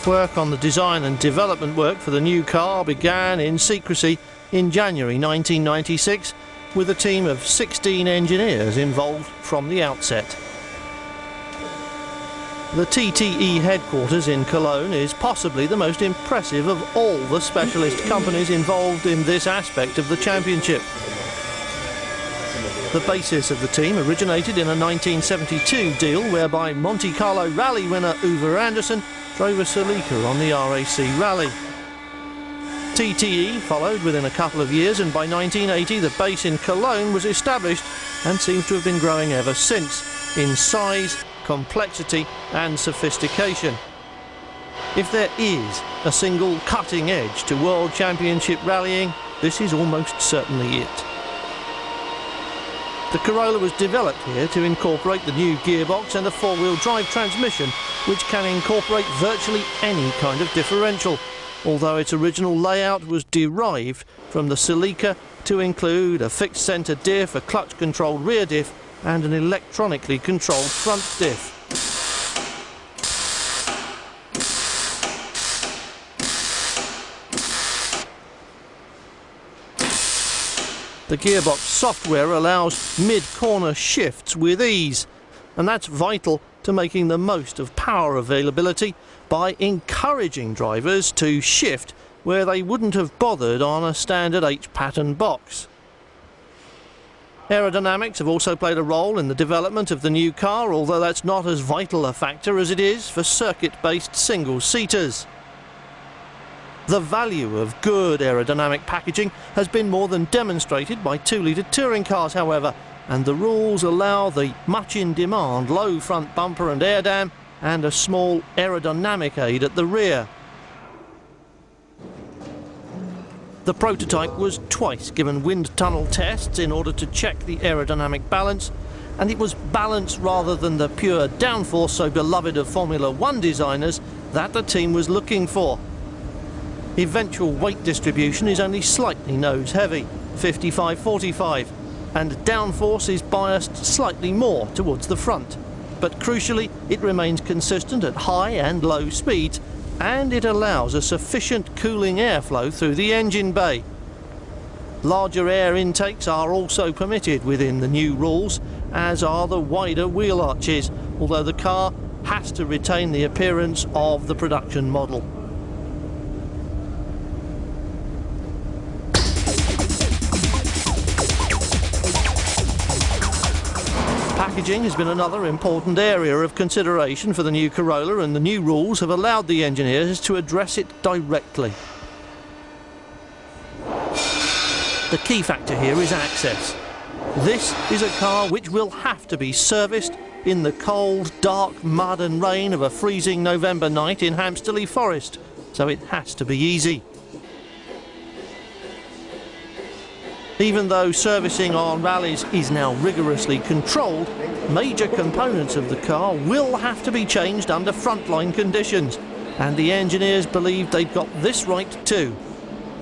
Work on the design and development work for the new car began in secrecy in January 1996, with a team of 16 engineers involved from the outset. The TTE headquarters in Cologne is possibly the most impressive of all the specialist companies involved in this aspect of the championship. The basis of the team originated in a 1972 deal whereby Monte Carlo rally winner Uwe Anderson drove a Celica on the RAC Rally. TTE followed within a couple of years, and by 1980 the base in Cologne was established and seems to have been growing ever since in size, complexity and sophistication. If there is a single cutting edge to World Championship rallying, this is almost certainly it. The Corolla was developed here to incorporate the new gearbox and a four-wheel drive transmission, which can incorporate virtually any kind of differential, although its original layout was derived from the Celica to include a fixed centre diff, a clutch-controlled rear diff and an electronically controlled front diff. The gearbox software allows mid-corner shifts with ease, and that's vital to making the most of power availability by encouraging drivers to shift where they wouldn't have bothered on a standard H-pattern box. Aerodynamics have also played a role in the development of the new car, although that's not as vital a factor as it is for circuit-based single-seaters. The value of good aerodynamic packaging has been more than demonstrated by 2-litre touring cars, however, and the rules allow the much-in-demand low front bumper and air dam and a small aerodynamic aid at the rear. The prototype was twice given wind tunnel tests in order to check the aerodynamic balance, and it was balance rather than the pure downforce so beloved of Formula One designers that the team was looking for. Eventual weight distribution is only slightly nose heavy, 55-45, and downforce is biased slightly more towards the front. But crucially, it remains consistent at high and low speeds, and it allows a sufficient cooling airflow through the engine bay. Larger air intakes are also permitted within the new rules, as are the wider wheel arches, although the car has to retain the appearance of the production model. Packaging has been another important area of consideration for the new Corolla, and the new rules have allowed the engineers to address it directly. The key factor here is access. This is a car which will have to be serviced in the cold, dark mud and rain of a freezing November night in Hampsterley Forest, so it has to be easy. Even though servicing on rallies is now rigorously controlled, major components of the car will have to be changed under frontline conditions, and the engineers believed they'd got this right too,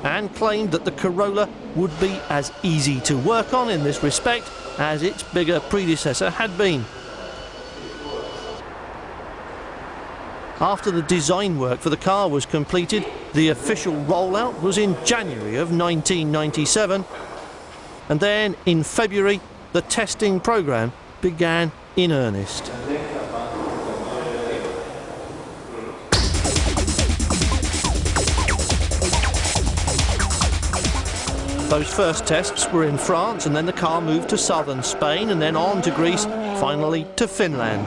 and claimed that the Corolla would be as easy to work on in this respect as its bigger predecessor had been. After the design work for the car was completed, the official rollout was in January of 1997, and then in February the testing program began in earnest. Those first tests were in France, and then the car moved to southern Spain and then on to Greece, finally to Finland.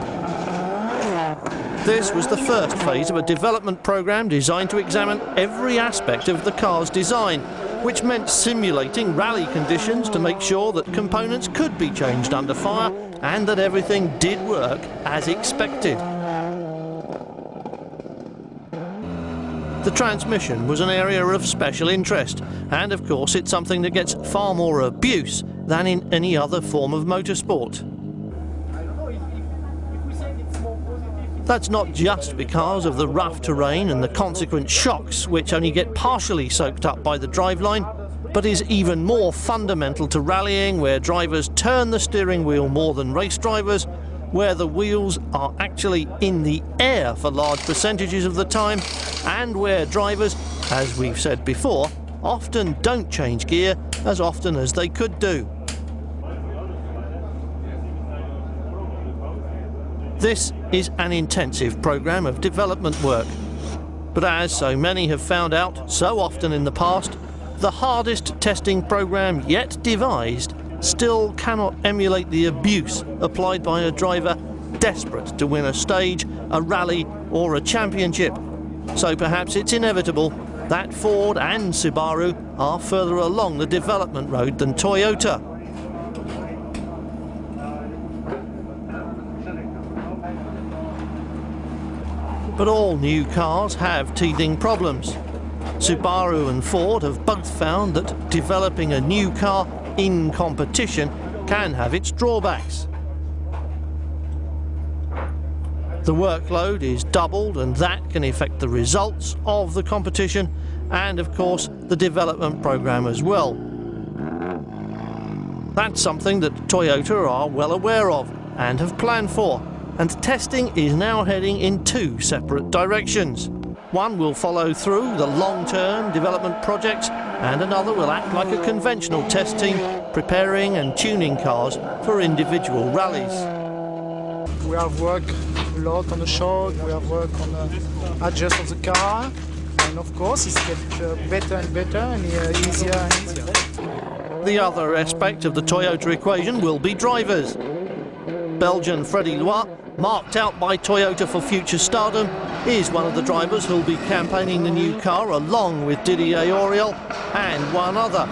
This was the first phase of a development program designed to examine every aspect of the car's design, which meant simulating rally conditions to make sure that components could be changed under fire and that everything did work as expected. The transmission was an area of special interest, and of course it's something that gets far more abuse than in any other form of motorsport. That's not just because of the rough terrain and the consequent shocks, which only get partially soaked up by the driveline, but is even more fundamental to rallying, where drivers turn the steering wheel more than race drivers, where the wheels are actually in the air for large percentages of the time, and where drivers, as we've said before, often don't change gear as often as they could do. This is an intensive program of development work. But as so many have found out so often in the past, the hardest testing program yet devised still cannot emulate the abuse applied by a driver desperate to win a stage, a rally or a championship. So perhaps it's inevitable that Ford and Subaru are further along the development road than Toyota. But all new cars have teething problems. Subaru and Ford have both found that developing a new car in competition can have its drawbacks. The workload is doubled, and that can affect the results of the competition and, of course, the development program as well. That's something that Toyota are well aware of and have planned for, and testing is now heading in two separate directions. One will follow through the long-term development projects, and another will act like a conventional test team, preparing and tuning cars for individual rallies. We have worked a lot on the shock, we have worked on the adjust of the car, and of course it's get better and better and easier and easier. The other aspect of the Toyota equation will be drivers. Belgian Freddie Loire, marked out by Toyota for future stardom, is one of the drivers who'll be campaigning the new car along with Didier Auriol and one other.